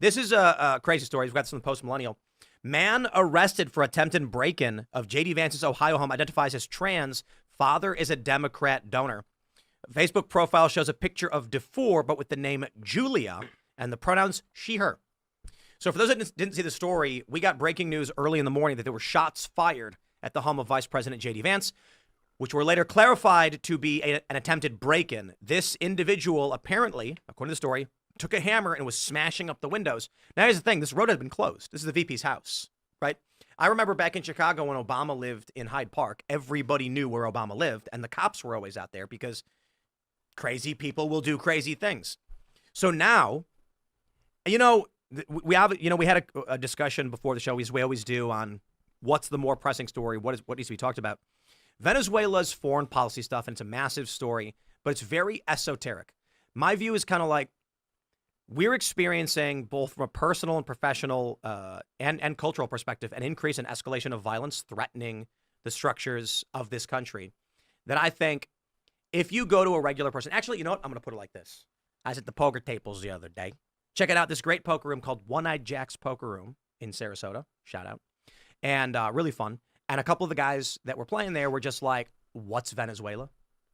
This is a crazy story. We've got some post-millennial. Man arrested for attempted break-in of J.D. Vance's Ohio home, identifies as trans. Father is a Democrat donor. Facebook profile shows a picture of DeFore, but with the name Julia and the pronouns she, her. So for those that didn't see the story, we got breaking news early in the morning that there were shots fired at the home of Vice President J.D. Vance, which were later clarified to be an attempted break-in. This individual apparently, according to the story, took a hammer and was smashing up the windows. Now, here's the thing. This road had been closed. This is the VP's house, right? I remember back in Chicago when Obama lived in Hyde Park, everybody knew where Obama lived, and the cops were always out there because crazy people will do crazy things. So now, we had a discussion before the show, as we always do, on what's the more pressing story, what needs to be talked about. Venezuela's foreign policy stuff, and it's a massive story, but it's very esoteric. My view is kind of like, we're experiencing, both from a personal and professional and cultural perspective, an increase in escalation of violence threatening the structures of this country. That I think if you go to a regular person, actually, you know what? I'm going to put it like this. I was at the poker tables the other day. Check it out, this great poker room called One-Eyed Jack's Poker Room in Sarasota. Shout out. And really fun. And a couple of the guys that were playing there were just like, what's Venezuela?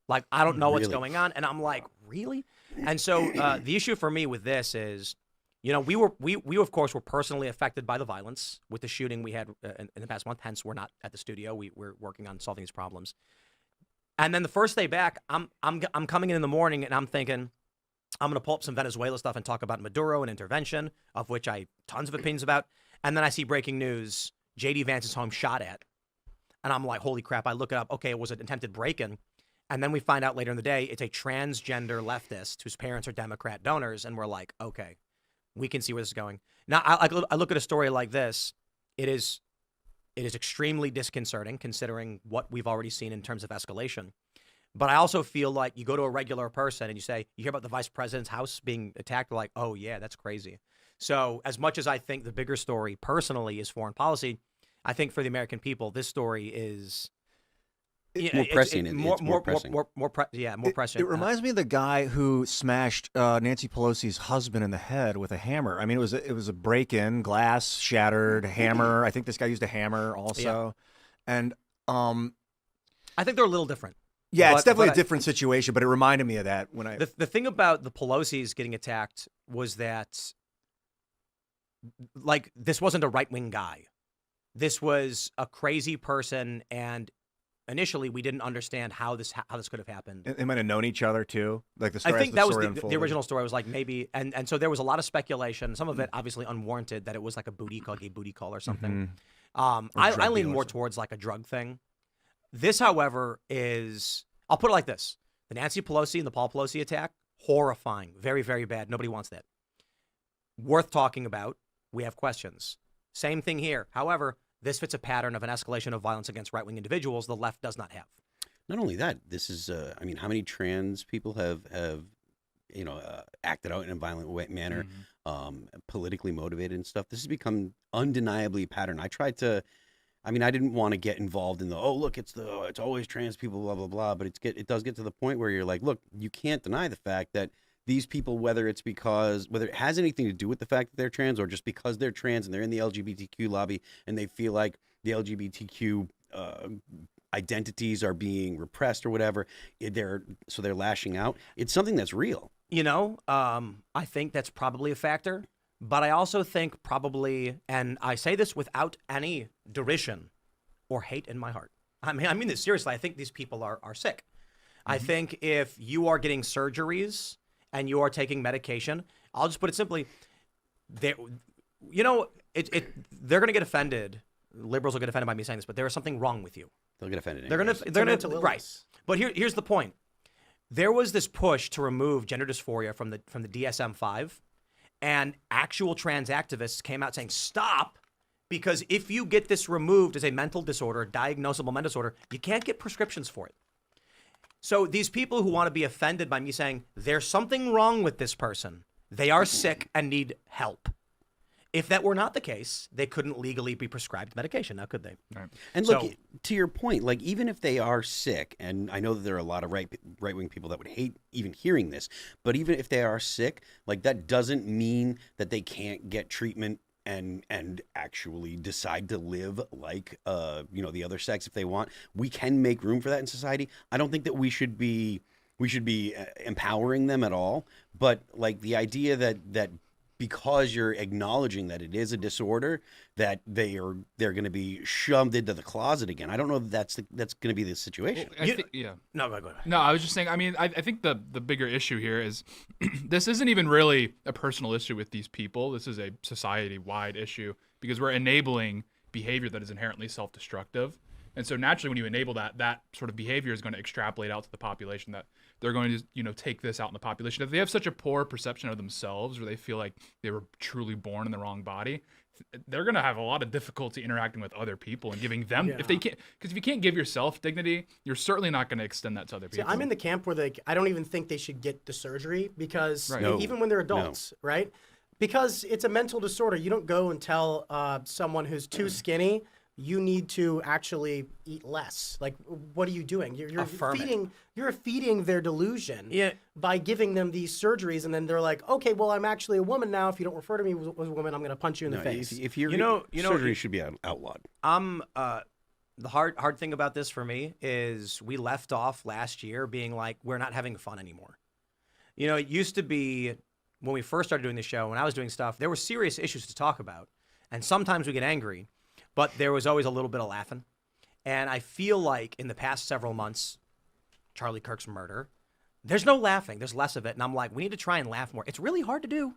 Like, I don't know what's going on. And I'm like, really? And so the issue for me with this is, we of course were personally affected by the violence with the shooting we had in the past month. Hence, we're not at the studio. We're working on solving these problems. And then the first day back, I'm coming in the morning and I'm thinking, I'm going to pull up some Venezuela stuff and talk about Maduro and intervention, of which I tons of opinions about. And then I see breaking news, J.D. Vance's home shot at. And I'm like, holy crap. I look it up. Okay, it was an attempted break-in. And then we find out later in the day, it's a transgender leftist whose parents are Democrat donors. And we're like, okay, we can see where this is going. Now, I look at a story like this. It is extremely disconcerting considering what we've already seen in terms of escalation. But I also feel like you go to a regular person and you hear about the vice president's house being attacked. They're like, oh, yeah, that's crazy. So as much as I think the bigger story personally is foreign policy, I think for the American people, this story is... more pressing. More pressing. It reminds me of the guy who smashed Nancy Pelosi's husband in the head with a hammer. I mean, it was a break-in, glass shattered, hammer. I think this guy used a hammer also, and I think they're a little different. Yeah, it's definitely a different situation, but it reminded me of that when I. The thing about the Pelosi's getting attacked was that, like, this wasn't a right-wing guy. This was a crazy person, and initially, we didn't understand how this could have happened. They might have known each other too. Like the story. I think that was the original story. Was like maybe, and so there was a lot of speculation. Some of it obviously unwarranted, that it was like a booty call or something. I lean more towards like a drug thing. This, however, is, I'll put it like this: the Nancy Pelosi and the Paul Pelosi attack, horrifying, very, very bad. Nobody wants that. Worth talking about. We have questions. Same thing here. However, this fits a pattern of an escalation of violence against right-wing individuals the left does not have. Not only that, this is, how many trans people have acted out in a violent manner, politically motivated and stuff. This has become undeniably a pattern. I didn't want to get involved in it's always trans people, blah, blah, blah. But it does get to the point where you're like, look, you can't deny the fact that these people, whether it has anything to do with the fact that they're trans or just because they're trans and they're in the LGBTQ lobby and they feel like the LGBTQ identities are being repressed or whatever, they're lashing out. It's something that's real. I think that's probably a factor, but I also think probably, and I say this without any derision or hate in my heart. I mean this seriously. I think these people are sick. I think if you are getting surgeries and you are taking medication, I'll just put it simply, they're going to get offended. Liberals will get offended by me saying this, but there is something wrong with you. They'll get offended. They're going to right. But here's the point. There was this push to remove gender dysphoria from the DSM-5, and actual trans activists came out saying stop, because if you get this removed as a mental disorder, diagnosable mental disorder, you can't get prescriptions for it. So these people who want to be offended by me saying there's something wrong with this person, they are sick and need help. If that were not the case, they couldn't legally be prescribed medication, now could they? Right. And look, So- to your point, like even if they are sick, and I know that there are a lot of right-wing people that would hate even hearing this, but even if they are sick, like that doesn't mean that they can't get treatment and actually decide to live like the other sex if they want. We can make room for that in society. I don't think that we should be empowering them at all, but like the idea that because you're acknowledging that it is a disorder, that they're going to be shoved into the closet again. I don't know if that's going to be the situation. No, go ahead. No, I was just saying, I mean, I think the bigger issue here is this isn't even really a personal issue with these people. This is a society-wide issue because we're enabling behavior that is inherently self-destructive. And so naturally, when you enable that sort of behavior is going to extrapolate out to the population, that they're going to, take this out in the population. If they have such a poor perception of themselves, or they feel like they were truly born in the wrong body, they're going to have a lot of difficulty interacting with other people and giving them, if they can't, because if you can't give yourself dignity, you're certainly not going to extend that to other people. See, I'm in the camp where I don't even think they should get the surgery because Right. No. even when they're adults, right? Because it's a mental disorder. You don't go and tell someone who's too skinny, you need to actually eat less. Like, what are you doing? You're Affirm it. feeding their delusion Yeah. by giving them these surgeries, and then they're like, okay, well, I'm actually a woman now. If you don't refer to me as a woman, I'm going to punch you in the face. If you're, surgery should be outlawed. The hard thing about this for me is we left off last year being like, we're not having fun anymore. It used to be when we first started doing the show, when I was doing stuff, there were serious issues to talk about. And sometimes we get angry, but there was always a little bit of laughing. And I feel like in the past several months, Charlie Kirk's murder, there's no laughing. There's less of it. And I'm like, we need to try and laugh more. It's really hard to do.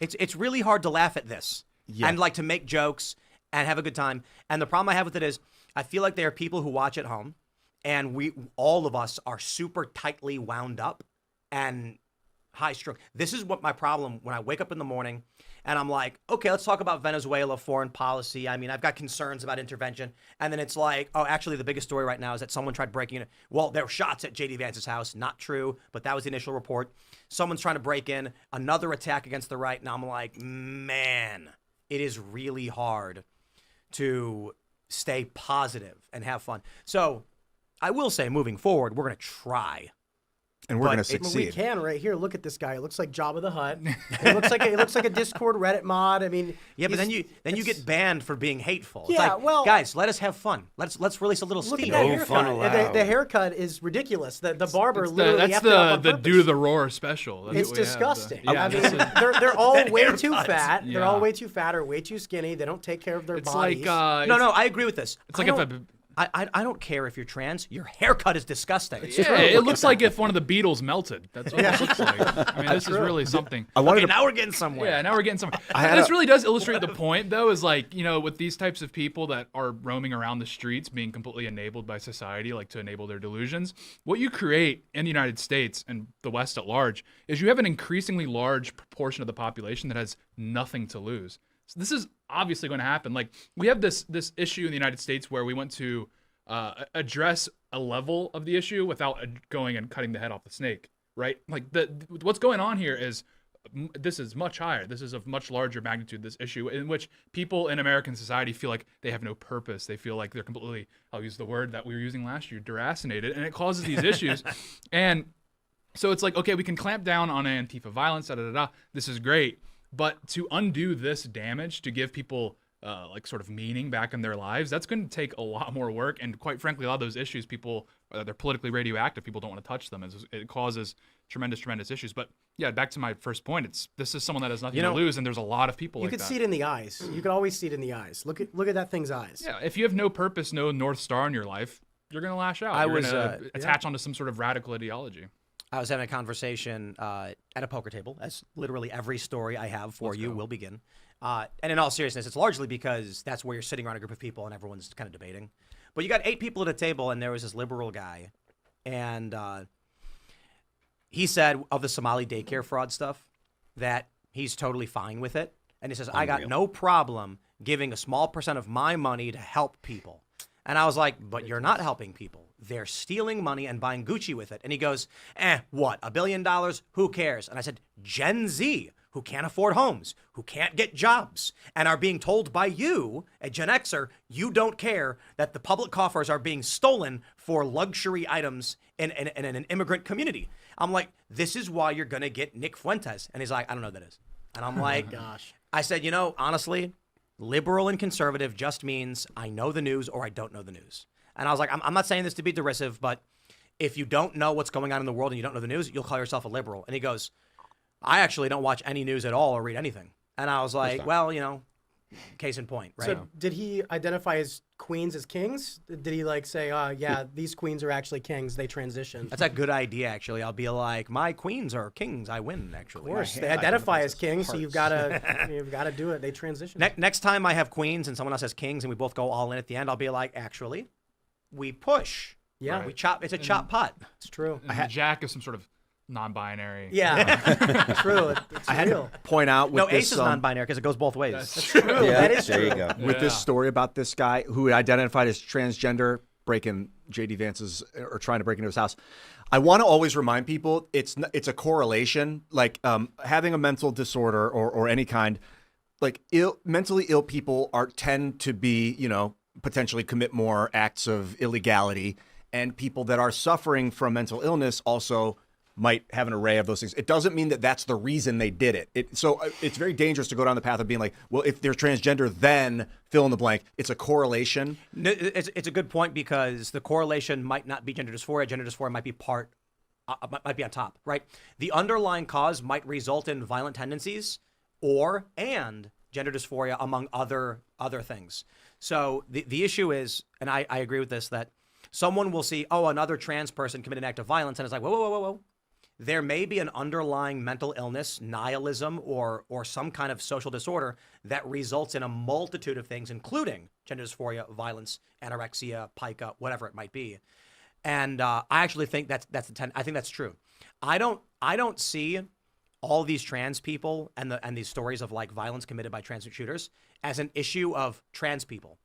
It's really hard to laugh at this and like to make jokes and have a good time. And the problem I have with it is I feel like there are people who watch at home and all of us are super tightly wound up and high strung. This is what my problem when I wake up in the morning and I'm like, okay, let's talk about Venezuela, foreign policy. I mean, I've got concerns about intervention. And then it's like, oh, actually, the biggest story right now is that someone tried breaking in. Well, there were shots at J.D. Vance's house. Not true, but that was the initial report. Someone's trying to break in, another attack against the right. And I'm like, man, it is really hard to stay positive and have fun. So I will say, moving forward, we're going to try. And we're But going to I mean, we succeed. can right here. Look at this guy. It looks like Jabba the Hutt. It looks like a Discord Reddit mod. I mean, Yeah, but then you get banned for being hateful. It's Yeah, like, well- guys, let us have fun. Let's release a little look steam. at that No haircut. fun allowed. The haircut is ridiculous. The barber It's literally that's effed it up on the purpose. due to the roar special. That's It's what we have, disgusting. yeah, I mean, this is- they're all way too haircuts. fat. They're Yeah. all way too fat or way too skinny. They don't take care of their it's bodies. like No, I agree with this. It's like I don't care if you're trans. Your haircut is disgusting. it looks like if one of the Beatles melted. That's what it looks like. I mean, this is really something. I wanted Okay, to now we're getting somewhere. Yeah, now we're getting somewhere. had This a- really does illustrate the point, though, is like, with these types of people that are roaming around the streets, being completely enabled by society, like to enable their delusions, what you create in the United States and the West at large is you have an increasingly large proportion of the population that has nothing to lose. So this is obviously going to happen. Like, we have this issue in the United States where we want to address a level of the issue without going and cutting the head off the snake, right? Like what's going on here is this is much higher. This is of much larger magnitude, this issue in which people in American society feel like they have no purpose. They feel like they're completely, I'll use the word that we were using last year, deracinated, and it causes these issues. And so it's like, okay, we can clamp down on Antifa violence, this is great. But to undo this damage, to give people like sort of meaning back in their lives, that's going to take a lot more work. And quite frankly, a lot of those issues, people, they're politically radioactive. People don't want to touch them. It causes tremendous issues. But yeah, back to my first point, this is someone that has nothing to lose, and there's a lot of people you like could that. see it in the eyes. You could always see it in the eyes. Look at that thing's eyes. Yeah, if you have no purpose, no North Star in your life, you're going to lash out. You're going to attach onto some sort of radical ideology. I was having a conversation at a poker table, as literally every story I have for you will begin. And in all seriousness, it's largely because that's where you're sitting around a group of people and everyone's kind of debating. But you got 8 people at a table, and there was this liberal guy, and he said of the Somali daycare fraud stuff that he's totally fine with it. And he says, I got no problem giving a small percent of my money to help people. And I was like, but you're not helping people. They're stealing money and buying Gucci with it. And he goes, what, $1 billion? Who cares? And I said, Gen Z, who can't afford homes, who can't get jobs, and are being told by you, a Gen Xer, you don't care that the public coffers are being stolen for luxury items in an immigrant community. I'm like, this is why you're going to get Nick Fuentes. And he's like, I don't know what that is. And I'm like, Gosh. I said, you know, honestly, liberal and conservative just means I know the news or I don't know the news. And I was like, I'm not saying this to be derisive, but if you don't know what's going on in the world and you don't know the news, you'll call yourself a liberal. And he goes, I actually don't watch any news at all or read anything. And I was like, well, you know, case in point, right? So did he identify his queens as kings? Did he like say, yeah, these queens are actually kings, they transition? That's a good idea, actually. I'll be like, my queens are kings. I win, actually. Of course, they identify as kings, so you've got to do it. They transition. Next time I have queens and someone else has kings and we both go all in at the end, I'll be like, actually, we push. Yeah. We chop. It's a chop pot. It's true. And the Jack is some sort of non-binary. Yeah, true. It's real. Point out with No, this, ace is non-binary because it goes both ways. That's True. Yeah, That is there true. you go. with this story about this guy who identified as transgender breaking JD Vance's or trying to break into his house. I want to always remind people it's a correlation, like having a mental disorder or any kind, like mentally ill people tend to be, you know, potentially commit more acts of illegality, and people that are suffering from mental illness also might have an array of those things. It doesn't mean that that's the reason they did it. So it's very dangerous to go down the path of being like, well, if they're transgender, then fill in the blank. It's a correlation. No, it's a good point because the correlation might not be gender dysphoria. Gender dysphoria might be might be on top, right? The underlying cause might result in violent tendencies and gender dysphoria among other things. So the issue is, and I agree with this, that someone will see, oh, another trans person committed an act of violence, and it's like, whoa. There may be an underlying mental illness, nihilism, or some kind of social disorder that results in a multitude of things, including gender dysphoria, violence, anorexia, pica, whatever it might be. And I actually think I think that's true. I don't see all these trans people and these stories of like violence committed by trans shooters as an issue of trans people.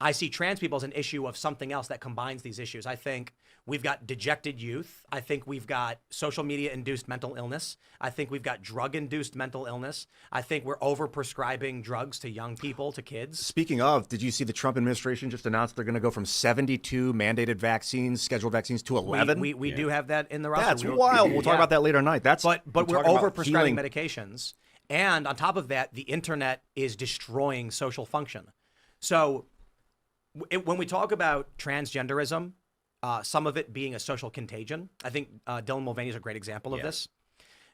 I see trans people as an issue of something else that combines these issues. I think we've got dejected youth. I think we've got social media-induced mental illness. I think we've got drug-induced mental illness. I think we're over-prescribing drugs to young people, to kids. Speaking of, did you see the Trump administration just announced they're going to go from 72 mandated vaccines, scheduled vaccines, to 11? We do have that in the roster. That's wild. We'll talk about that later tonight. But we're talking about over-prescribing healing. medications. And on top of that, the internet is destroying social function. So when we talk about transgenderism, some of it being a social contagion, I think Dylan Mulvaney is a great example of this.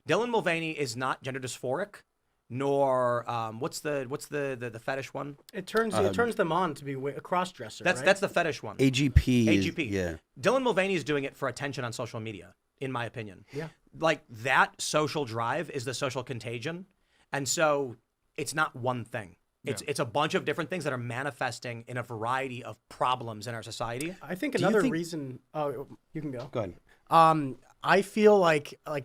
Dylan Mulvaney is not gender dysphoric, nor what's the fetish one? It turns them on to be a cross-dresser. That's the fetish one. AGP. Yeah. Dylan Mulvaney is doing it for attention on social media, in my opinion. Yeah. Like that social drive is the social contagion, and so it's not one thing. It's a bunch of different things that are manifesting in a variety of problems in our society. I think another reason. Oh, you can go. Go ahead. I feel like a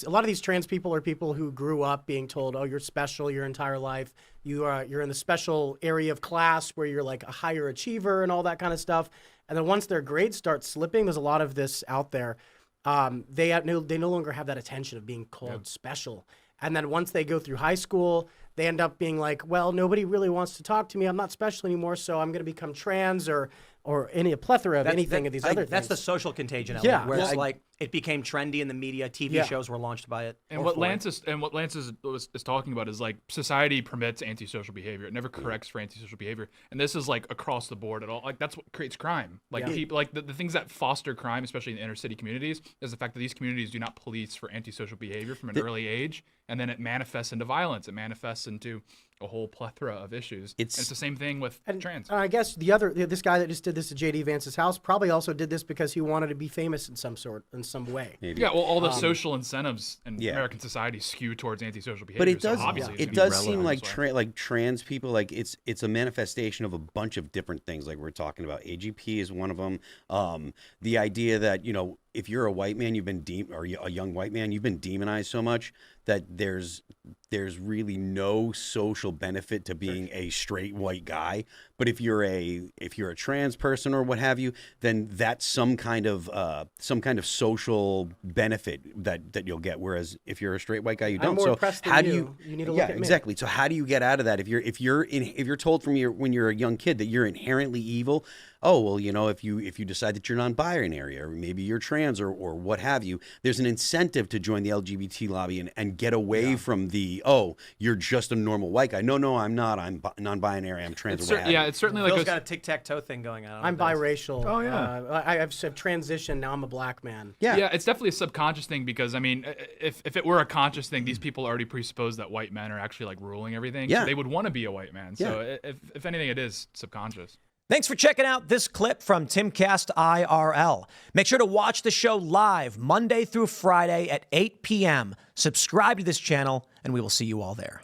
lot of these trans people are people who grew up being told, "Oh, you're special your entire life. You're in the special area of class where you're like a higher achiever and all that kind of stuff." And then once their grades start slipping, there's a lot of this out there. They no longer have that attention of being called special. And then once they go through high school, they end up being like, well, nobody really wants to talk to me. I'm not special anymore, so I'm going to become trans or a plethora of anything of these other things. That's the social contagion element, Yeah. where Well, it's like it became trendy in the media. TV shows were launched by it. And what Lance is talking about is like society permits antisocial behavior. It never corrects for antisocial behavior, and this is like across the board at all. Like that's what creates crime. Like people, like the things that foster crime, especially in the inner city communities, is the fact that these communities do not police for antisocial behavior from an early age, and then it manifests into violence. It manifests into a whole plethora of issues. It's the same thing with trans. I guess this guy that just did this to JD Vance's house probably also did this because he wanted to be famous in some way. Maybe. Yeah, well, all the social incentives in American society skew towards antisocial behavior. But it so does. obviously it's It gonna be does seem relevant. like trans people, like it's a manifestation of a bunch of different things. Like we're talking about, AGP is one of them. The idea that if you're a white man, you've been or a young white man, you've been demonized so much that there's really no social social benefit to being a straight white guy. But if you're a trans person or what have you, then that's some kind of social benefit that you'll get. Whereas if you're a straight white guy, you don't. I'm more So oppressed than how do you. You need to look yeah, at me. exactly. So how do you get out of that? If you're told from when you're a young kid that you're inherently evil, oh well, if you decide that you're non-binary or maybe you're trans or what have you, there's an incentive to join the LGBT lobby and get away from the you're just a normal white guy. No, I'm not. I'm non-binary. I'm trans. Or what have you. It's certainly like Bill's a, got a tic-tac-toe thing going on. I'm biracial. Oh, yeah. I've transitioned. Now I'm a black man. yeah, it's definitely a subconscious thing because I mean, if it were a conscious thing, these people already presuppose that white men are actually like ruling everything. Yeah. So they would want to be a white man. So if anything, it is subconscious. Thanks for checking out this clip from Timcast IRL. Make sure to watch the show live Monday through Friday at 8 p.m. Subscribe to this channel, and we will see you all there.